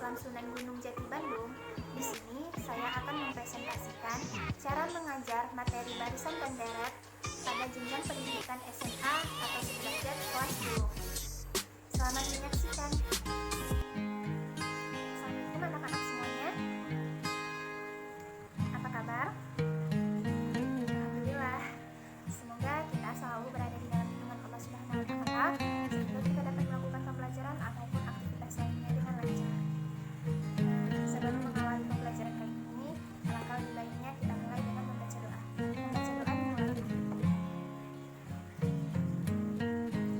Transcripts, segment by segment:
Islam Sunan Gunung Jati Bandung. Di sini saya akan mempresentasikan cara mengajar materi barisan dan deret pada jenjang pendidikan SMA atau sederajat kelas 10. Selamat menyaksikan. Assalamualaikum anak-anak semuanya. Apa kabar? Alhamdulillah. Semoga kita selalu berada di dalam lindungan Allah Subhanahu wa Ta'ala sehingga kita dapat melakukan pembelajaran ataupun aktivitas lainnya dengan lancar. Sebelum mengawali pembelajaran kali ini, alangkah lebih baiknya kita mulai dengan membaca doa. Membaca doa dimulai.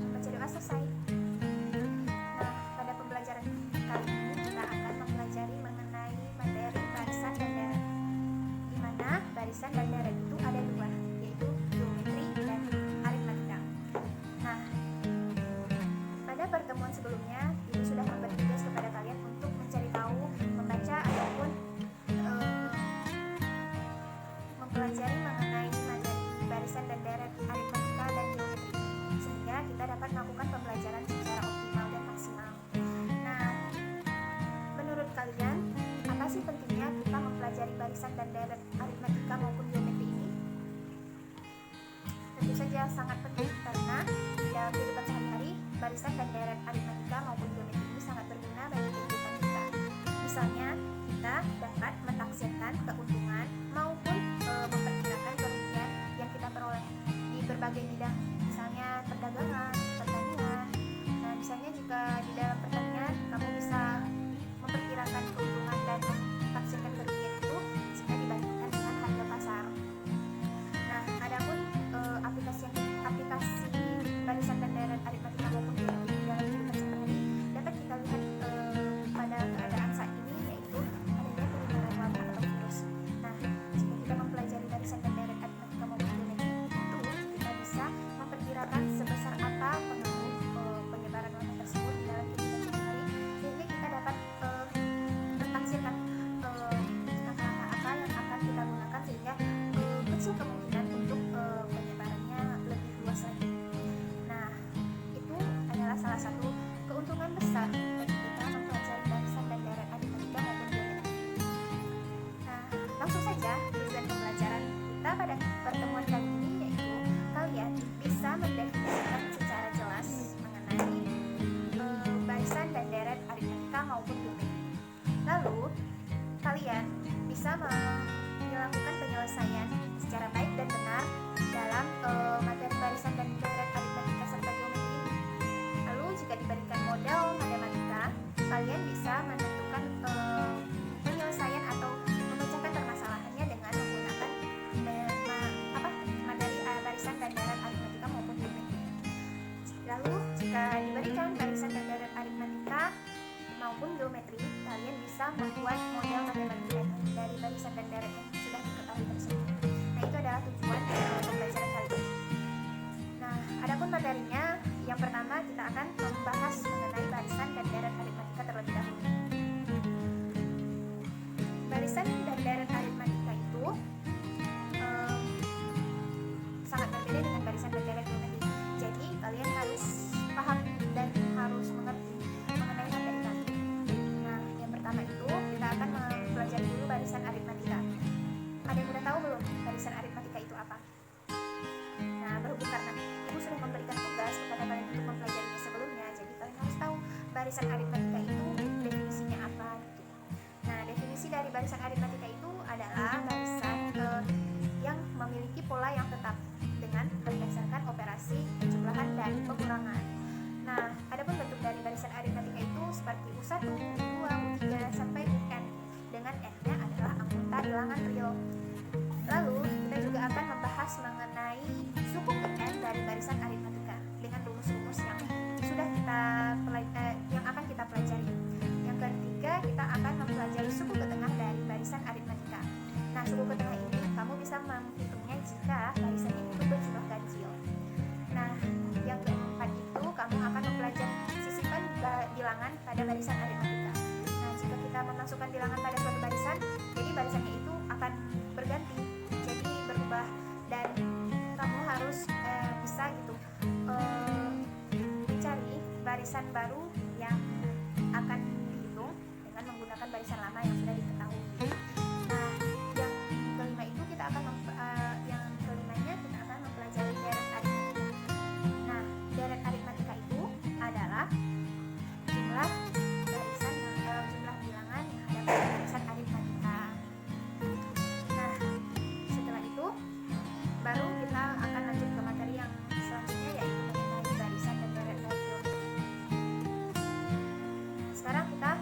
Membaca doa selesai. Nah, pada pembelajaran kali ini kita akan mempelajari mengenai materi barisan dan deret. Di mana barisan dan deret itu ada dua, yaitu geometri dan aritmatika. Nah, pada pertemuan sebelumnya, Ibu sudah memberi tugas kepada kalian untuk mencari tahu, membaca ataupun mempelajari mengenai materi barisan dan deret, aritmatika dan geometri, sehingga kita dapat melakukan pembelajaran secara optimal dan maksimal. Nah, menurut kalian, apa sih pentingnya kita mempelajari barisan dan deret, aritmatika maupun geometri ini? Tentu saja sangat penting karena di dalam kehidupan sehari-hari, barisan dan deret, aritmatika maupun geometri ini sangat berguna bagi kehidupan kita. Misalnya, kita dapat mentaksirkan keuntungan maupun memperkirakan kerugian yang kita peroleh di berbagai bidang, misalnya perdagangan, pertanian. Nah, misalnya jika di dalam pertanian kamu bisa memperkirakan keuntungan dan mentaksirkan kerugian itu jika dibandingkan dengan harga pasar. Nah, adapun aplikasi barisan dan deret, aritmatika maupun geometri di dalam kehidupan sehari-hari dapat kita lihat pada keadaan saat ini, yaitu adanya penyebaran wabah atau virus. Nah, jika kita mempelajari barisan dan deret, aritmatika maupun geometri itu, kita bisa memperkirakan sebesar apa pengaruh penyebaran wabah tersebut di dalam kehidupan sehari-hari, sehingga kita dapat mentaksirkan langkah-langkah apa yang akan kita gunakan sehingga kecil kemungkinan untuk penyebarannya lebih luas lagi. Nah, itu adalah salah satu keuntungan besar bagi kita mempelajari barisan dan deret, aritmatika maupun geometri. Nah, langsung saja tujuan pembelajaran kita pada pertemuan kali ini, yaitu kalian bisa mendefinisikan secara jelas mengenai barisan dan deret, aritmatika maupun geometri. Lalu, kalian bisa melakukan penyelesaian secara baik dan benar dalam materi barisan dan deret, aritmatika serta geometri ini. Lalu jika diberikan model matematika, kalian bisa menentukan penyelesaian atau memecahkan permasalahannya dengan menggunakan materi barisan dan deret, aritmatika maupun geometri. Lalu jika diberikan barisan dan deret, aritmatika maupun geometri, kalian bisa membuat model matematika dari barisan dan deret yang sudah diketahui tersebut. Nah, itu adalah tujuan pembelajaran kali ini. Nah, adapun materinya, yang pertama kita akan membahas mengenai barisan dan deret aritmatika terlebih dahulu. Barisan dan deret aritmatika itu sangat berbeda dengan barisan dan deret geometri. Jadi kalian harus paham dan harus mengerti mengenai materi kali. Nah, yang pertama itu kita akan mempelajari dulu barisan aritmatika. Ada yang udah tahu belum barisan aritmatika itu apa? Nah, berhubung karena Ibu sudah memberikan tugas kepada kalian untuk mempelajarinya sebelumnya, jadi kalian harus tahu barisan aritmatika itu definisinya apa gitu. Nah, definisi dari barisan aritmatika itu adalah barisan yang memiliki pola yang tetap dengan berdasarkan operasi penjumlahan dan pengurangan. Nah, adapun bentuk dari barisan aritmatika itu seperti U1, U2, U3 sampai UN dengan N-nya adalah anggota bilangan real. Lalu, kita juga akan membahas mengenai suku ke N dari barisan aritmatika dengan rumus-rumus yang yang akan kita pelajari. Yang ketiga, kita akan mempelajari suku ke tengah dari barisan aritmatika. Nah, suku ke tengah ini kamu bisa menghitungnya jika barisannya itu berjumlah ganjil. Nah, yang keempat itu kamu akan mempelajari sisipan bilangan pada barisan aritmatika. Nah, jika kita memasukkan bilangan pada suatu barisan, jadi barisannya itu akan berganti, jadi berubah, dan kamu harus bisa gitu cari barisan baru yang akan dihitung dengan menggunakan barisan lama yang sudah diketahui. Nah, yang kelima itu yang kelimanya kita akan mempelajari deret aritmatika. Nah, deret aritmatika itu adalah jumlah bilangan yang ada pada barisan aritmatika. Nah, setelah itu baru kita akan lanjut ke materi yang selanjutnya, yaitu mengenai barisan dan deret geometri. Sekarang kita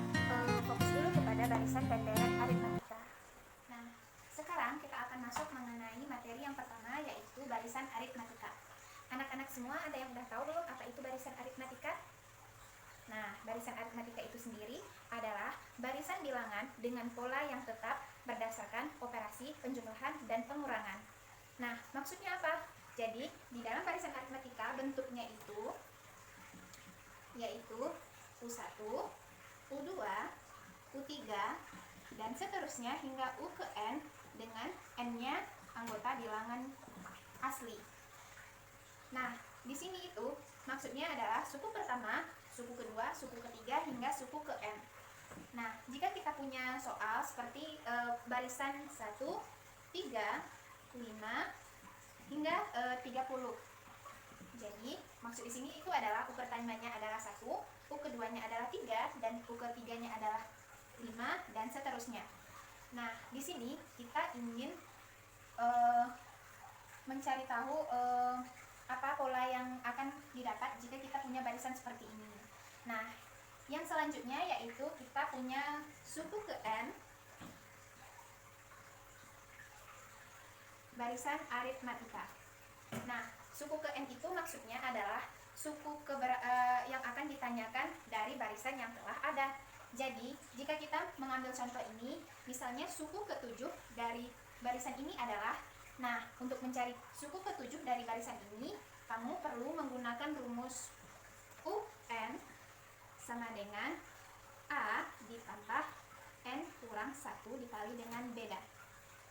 fokus dulu kepada barisan dan deret aritmatika. Nah, sekarang kita akan masuk mengenai materi yang pertama, yaitu barisan aritmatika. Anak-anak semua ada yang udah tahu belum apa itu barisan aritmatika? Nah, barisan aritmatika itu sendiri adalah barisan bilangan dengan pola yang tetap berdasarkan operasi penjumlahan dan pengurangan. Nah, maksudnya apa? Jadi, di dalam barisan aritmatika bentuknya itu yaitu U1, U2, U3, dan seterusnya hingga U ke N dengan N-nya anggota bilangan asli. Nah, di sini itu maksudnya adalah suku pertama, suku kedua, suku ketiga, hingga suku ke N. Nah, jika kita punya soal seperti barisan 1, 3, 5, hingga 30. Jadi, maksud di sini itu adalah U pertamanya adalah 1, U keduanya adalah 3, dan U ketiganya adalah 5, dan seterusnya. Nah, di sini kita ingin mencari tahu apa pola yang akan didapat jika kita punya barisan seperti ini. Nah, yang selanjutnya yaitu kita punya suku ke N, barisan aritmatika. Nah, suku ke N itu maksudnya adalah suku yang akan ditanyakan dari barisan yang telah ada. Jadi, jika kita mengambil contoh ini, misalnya suku ke-7 dari barisan ini adalah, nah, untuk mencari suku ke-7 dari barisan ini, kamu perlu menggunakan rumus UN sama dengan A ditambah N kurang 1 dikali dengan beda.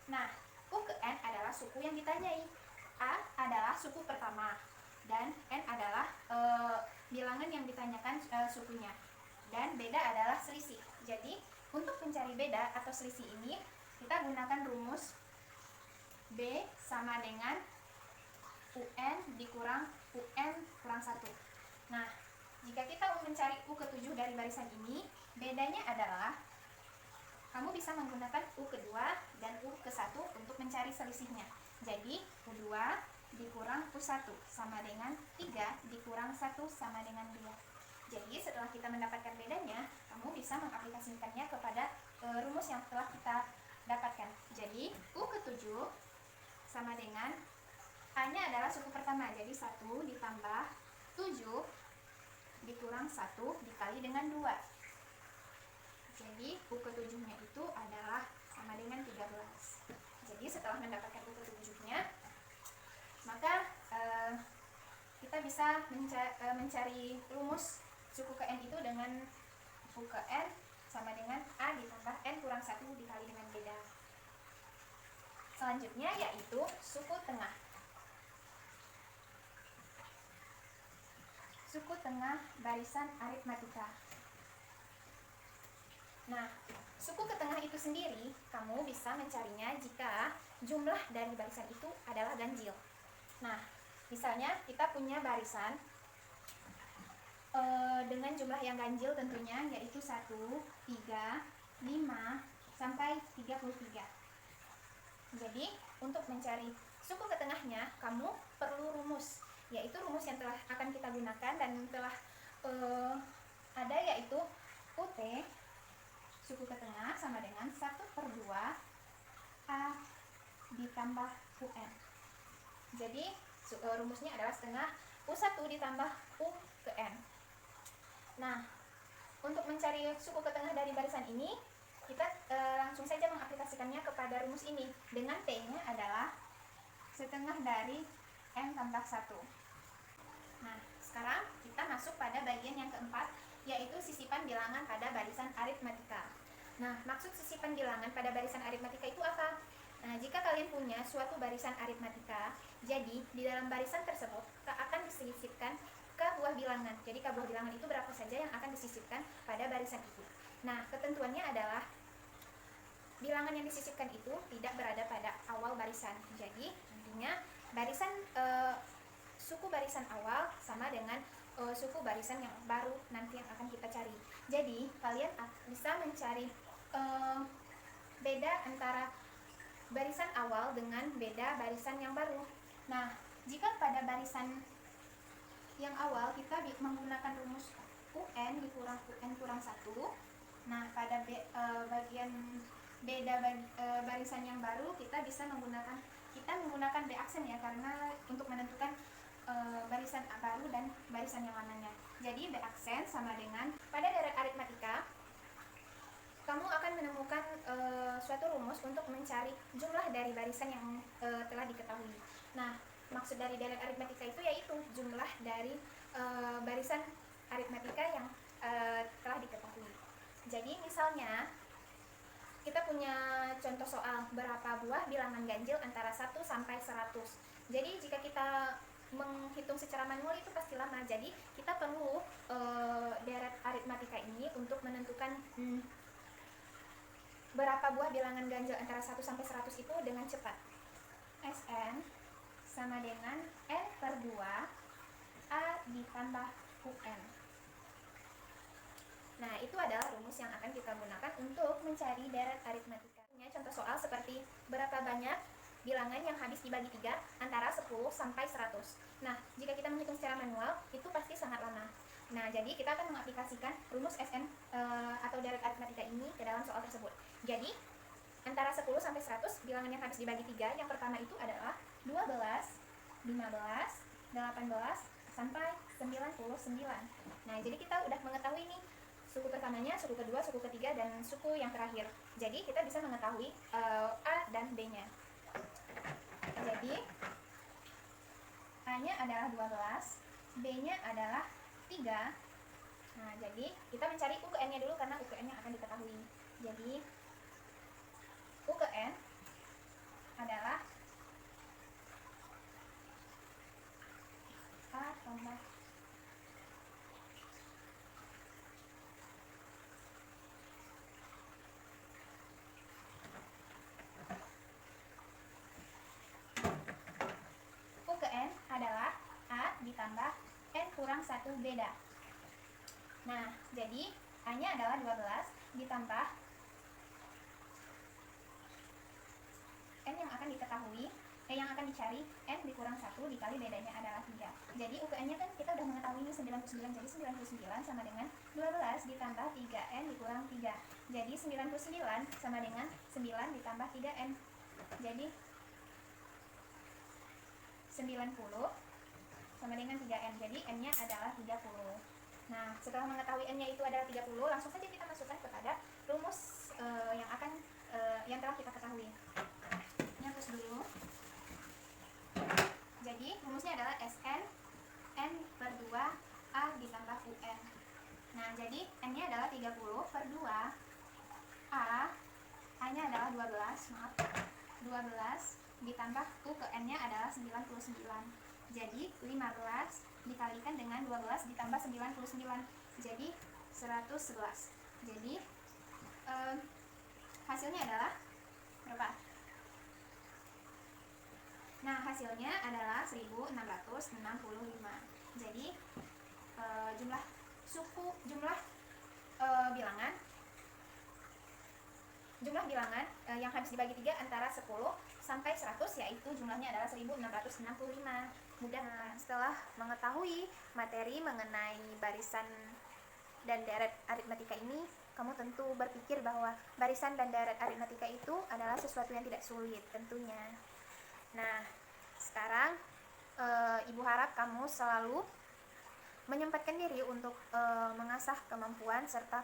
Nah, U ke N adalah suku yang ditanyai. A adalah suku pertama dan N adalah bilangan yang ditanyakan sukunya, dan beda adalah selisih. Jadi untuk mencari beda atau selisih ini kita gunakan rumus B sama dengan UN dikurang UN kurang 1. Nah, jika kita mencari U ke-7 dari barisan ini, bedanya adalah kamu bisa menggunakan U kedua dan U ke-1 untuk mencari selisihnya. Jadi, U2 dikurang U1 sama dengan 3 dikurang 1 sama dengan 2. Jadi, setelah kita mendapatkan bedanya, kamu bisa mengaplikasikannya kepada rumus yang telah kita dapatkan. Jadi, U ke-7 sama dengan A-nya adalah suku pertama, jadi 1 ditambah 7 dikurang 1 dikali dengan 2. Jadi U ke-7-nya itu adalah sama dengan 13. Jadi setelah mendapatkan U ke-7-nya, maka kita bisa mencari rumus suku ke N itu dengan U ke N sama dengan A ditambah N kurang 1 dikali dengan beda. Selanjutnya yaitu suku tengah. Suku tengah barisan aritmatika. Nah, suku ke tengah itu sendiri kamu bisa mencarinya jika jumlah dari barisan itu adalah ganjil. Nah, misalnya kita punya barisan dengan jumlah yang ganjil tentunya, yaitu 1, 3, 5, sampai 33. Jadi, untuk mencari suku ke tengahnya, kamu perlu rumus, yaitu rumus yang telah akan kita gunakan dan telah ada, yaitu UT suku ke tengah sama dengan 1/2 A ditambah UN. Jadi rumusnya adalah setengah U1 ditambah U ke N. Nah, untuk mencari suku ke tengah dari barisan ini, kita langsung saja mengaplikasikannya kepada rumus ini. Dengan T-nya adalah setengah dari M tambah 1. Nah, sekarang kita masuk pada bagian yang keempat, yaitu sisipan bilangan pada barisan aritmatika. Nah, maksud sisipan bilangan pada barisan aritmatika itu apa? Nah, jika kalian punya suatu barisan aritmatika, jadi di dalam barisan tersebut akan disisipkan ke buah bilangan. Jadi ke buah bilangan itu berapa saja yang akan disisipkan pada barisan itu. Nah, ketentuannya adalah bilangan yang disisipkan itu tidak berada pada awal barisan. Jadi nantinya barisan suku barisan awal sama dengan suku barisan yang baru nanti yang akan kita cari. Jadi kalian bisa mencari beda antara barisan awal dengan beda barisan yang baru. Nah, jika pada barisan yang awal kita menggunakan rumus UN dikurang UN kurang 1. Nah, pada bagian beda barisan yang baru kita bisa menggunakan B aksen ya, karena untuk menentukan barisan baru dan barisan yang mananya. Jadi B aksen sama dengan pada deret aritmatika kamu akan menemukan suatu rumus untuk mencari jumlah dari barisan yang telah diketahui. Nah, maksud dari deret aritmatika itu yaitu jumlah dari barisan aritmatika yang telah diketahui. Jadi misalnya kita punya contoh soal berapa buah bilangan ganjil antara 1 sampai 100. Jadi jika kita menghitung secara manual itu pasti lama. Jadi kita perlu deret aritmatika ini untuk menentukan berapa buah bilangan ganjil antara 1 sampai 100 itu dengan cepat. Sn sama dengan n per 2 A ditambah UN. Nah, itu adalah rumus yang akan kita gunakan untuk mencari deret aritmatika. Contoh soal seperti berapa banyak bilangan yang habis dibagi 3 antara 10 sampai 100. Nah, jika kita menghitung secara manual, itu pasti sangat lama. Nah, jadi kita akan mengaplikasikan rumus Sn atau deret aritmatika ini ke dalam soal tersebut. Jadi, antara 10 sampai 100 bilangan yang habis dibagi 3, yang pertama itu adalah 12, 15, 18, sampai 99. Nah, jadi kita udah mengetahui nih suku pertamanya, suku kedua, suku ketiga, dan suku yang terakhir. Jadi kita bisa mengetahui A dan B-nya. Jadi A-nya adalah 12, B-nya adalah 3. Nah, jadi kita mencari U ke N-nya dulu karena U ke N yang akan diketahui. Jadi U ke N adalah A tambah U ke N adalah A ditambah N kurang 1 beda. Nah, jadi A-nya adalah 12 ditambah N yang akan diketahui, yang akan dicari, N dikurang 1 dikali bedanya adalah 3. Jadi U ke N-nya kan kita udah mengetahui ini 99, jadi 99 sama dengan 12 ditambah 3N dikurang 3. Jadi 99 sama dengan 9 ditambah 3N. Jadi 90 sama dengan 3N. Jadi N-nya adalah 30. Nah, setelah mengetahui N-nya itu adalah 30, langsung saja kita masukkan kepada rumus yang telah kita ketahui. Ini hapus dulu. Jadi rumusnya adalah Sn N per 2 A ditambah UN. Nah, jadi N-nya adalah 30 per 2 A-nya adalah 12, maaf, 12 ditambah U ke N-nya adalah 99. Jadi 15 dikalikan dengan 12 ditambah 99, jadi 111. Jadi hasilnya adalah berapa? Nah, hasilnya adalah 1665. Jadi jumlah bilangan yang habis dibagi 3 antara 10 sampai 100 yaitu jumlahnya adalah 1665. Mudah. Setelah mengetahui materi mengenai barisan dan deret aritmatika ini, kamu tentu berpikir bahwa barisan dan deret aritmatika itu adalah sesuatu yang tidak sulit tentunya. Nah, sekarang Ibu harap kamu selalu menyempatkan diri untuk mengasah kemampuan serta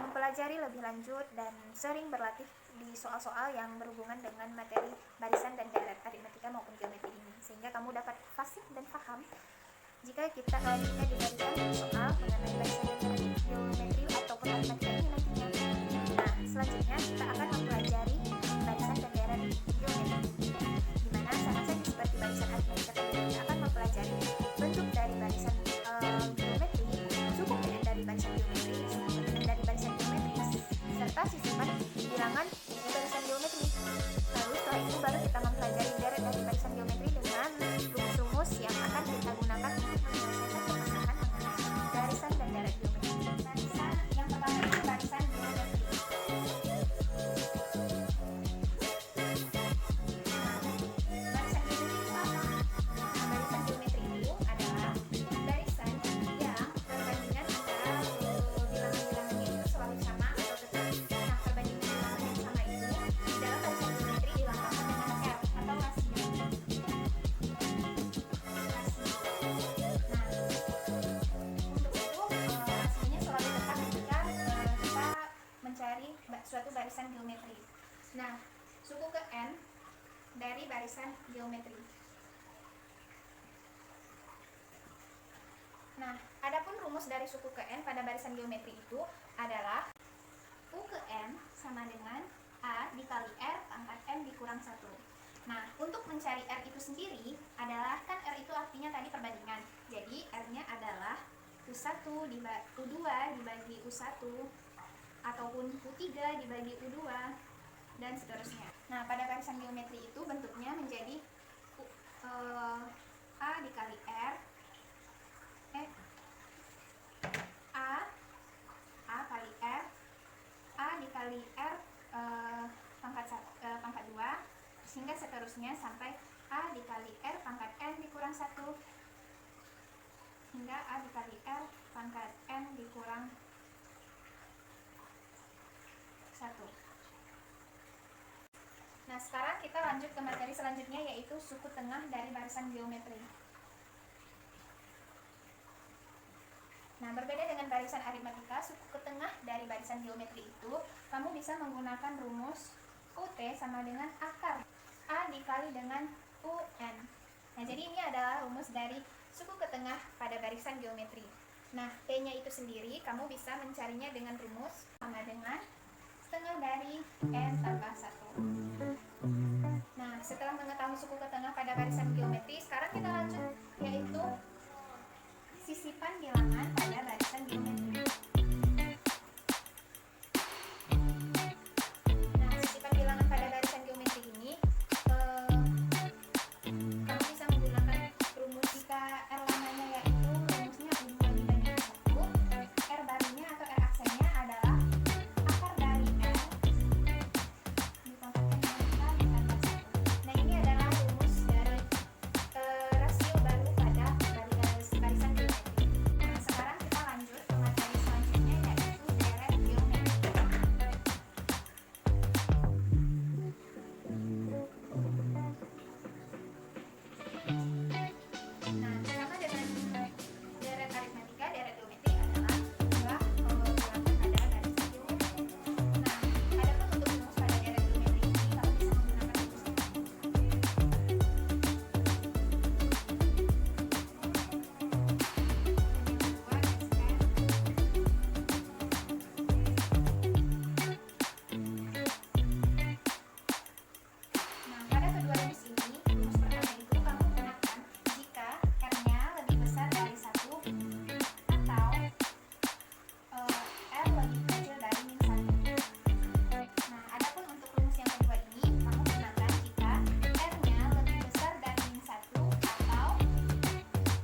mempelajari lebih lanjut dan sering berlatih di soal-soal yang berhubungan dengan materi barisan dan deret aritmatika maupun geometri ini, sehingga kamu dapat fasih dan paham jika diberikan soal mengenai barisan dan deret geometri ataupun aritmatika ini nantinya. Nah, selanjutnya kita akan mempelajari barisan dan deret geometri, di mana sama saja seperti barisan aritmatika tadi, kita akan mempelajari bentuk dari barisan geometri, suku PN dari barisan geometri, suku PN dari barisan geometris, serta sisipan bilangan barisan geometri suatu barisan geometri. Nah, suku ke N dari barisan geometri. Nah, adapun rumus dari suku ke N pada barisan geometri itu adalah U ke N sama dengan A dikali R pangkat N dikurang 1. Nah, untuk mencari R itu sendiri adalah, kan R itu artinya tadi perbandingan. Jadi, R-nya adalah U1 U2 dibagi U1 ataupun U3 dibagi U2 dan seterusnya. Nah, pada barisan geometri itu bentuknya menjadi A dikali R A kali R, A dikali R pangkat 2, sehingga seterusnya sampai A dikali R pangkat N dikurang 1, hingga A dikali R pangkat N dikurang 1. Nah, sekarang kita lanjut ke materi selanjutnya, yaitu suku tengah dari barisan geometri. Nah, berbeda dengan barisan aritmatika, suku ke tengah dari barisan geometri itu, kamu bisa menggunakan rumus UT sama dengan akar A dikali dengan UN. Nah, jadi ini adalah rumus dari suku ke tengah pada barisan geometri. Nah, T-nya itu sendiri, kamu bisa mencarinya dengan rumus sama dengan setengah dari N tambah 1. Nah, setelah mengetahui suku ke tengah pada barisan geometri, sekarang kita lanjut, yaitu sisipan bilangan pada barisan geometri. Nah, sisipan bilangan pada barisan geometri ini kamu bisa menggunakan rumus jika R lamanya, yaitu rumusnya U2 dibagi 1, R barunya atau R aksennya adalah akar dari R dipangkatkan dengan K ditambah 1. Nah, ini adalah rumus dari rasio baru pada barisan geometri. Nah, sekarang kita lanjut ke materi selanjutnya, yaitu deret geometri. Nah, sama dengan deret aritmatika, deret geometri adalah jumlah ulangan pada barisan geometri. Nah, adapun untuk rumus pada deret geometri ini, kamu bisa menggunakan rumus Nah, pada kedua rumus ini, rumus pertama itu kamu gunakan jika R-nya lebih besar dari 1 atau R lebih kecil dari min 1. Nah, adapun untuk rumus yang kedua ini, kamu gunakan jika R-nya lebih besar dari min 1 atau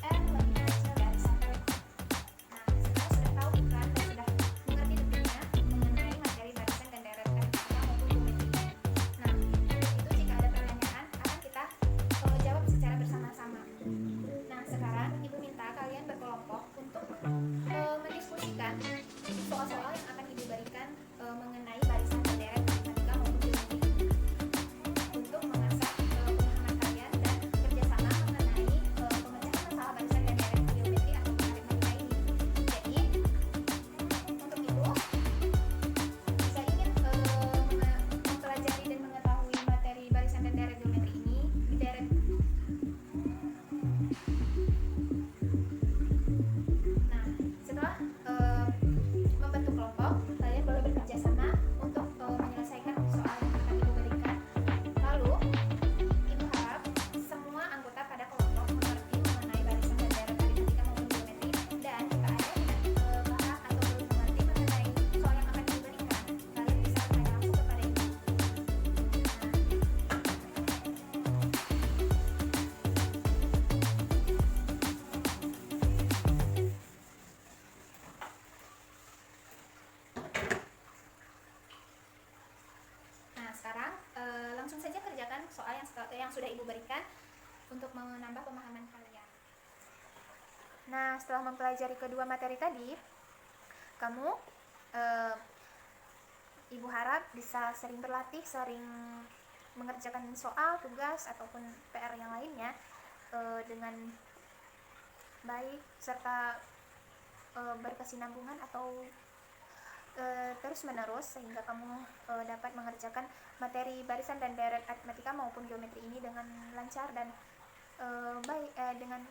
R lebih kecil dari 1. Nah, setelah sudah tahu kan dan sudah mengerti detailnya mengenai materi barisan dan deret aritmatika maupun geometri. Nah, itu jika ada pertanyaan akan kita jawab secara bersama-sama. Nah, sekarang Ibu minta kalian berkelompok untuk mendiskusikan soal-soal yang akan Ibu berikan mengenai barisan dan deret aritmatika maupun geometri, untuk mengasah pemahaman kalian dan kerjasama mengenai pemecahan masalah barisan dan deret geometri atau aritmatika ini. Jadi, untuk Ibu, jika ingin mempelajari dan mengetahui materi barisan dan deret geometri ini, Nah, setelah membentuk kelompok, kalian boleh bekerja sama untuk menyelesaikan soal yang akan Ibu berikan. Lalu, Ibu harap semua anggota pada kelompok mengerti mengenai barisan dan deret aritmatika maupun geometri, dan jika ada yang paham atau belum mengerti mengenai soal yang akan Ibu berikan, kalian bisa bertanya langsung kepada Ibu. Nah, sekarang langsung saja kerjakan soal yang sudah Ibu berikan untuk menambah pemahaman kalian. Nah, setelah mempelajari kedua materi tadi, kamu Ibu harap bisa sering berlatih, sering mengerjakan soal, tugas, ataupun PR yang lainnya dengan baik serta berkesinambungan atau terus-menerus sehingga kamu dapat mengerjakan materi barisan dan deret aritmatika maupun geometri ini dengan lancar dan dengan.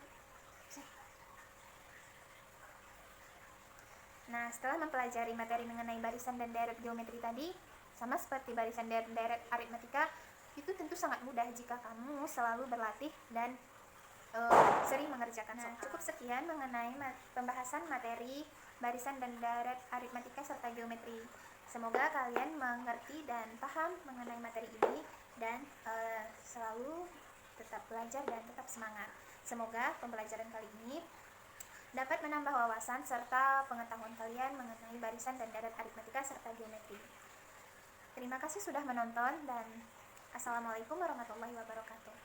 Nah, setelah mempelajari materi mengenai barisan dan deret geometri tadi, sama seperti barisan dan deret aritmatika, itu tentu sangat mudah jika kamu selalu berlatih dan sering mengerjakan soal. Cukup sekian mengenai pembahasan materi barisan dan deret aritmatika serta geometri. Semoga kalian mengerti dan paham mengenai materi ini dan selalu tetap belajar dan tetap semangat. Semoga pembelajaran kali ini dapat menambah wawasan serta pengetahuan kalian mengenai barisan dan deret aritmatika serta geometri. Terima kasih sudah menonton dan Assalamualaikum warahmatullahi wabarakatuh.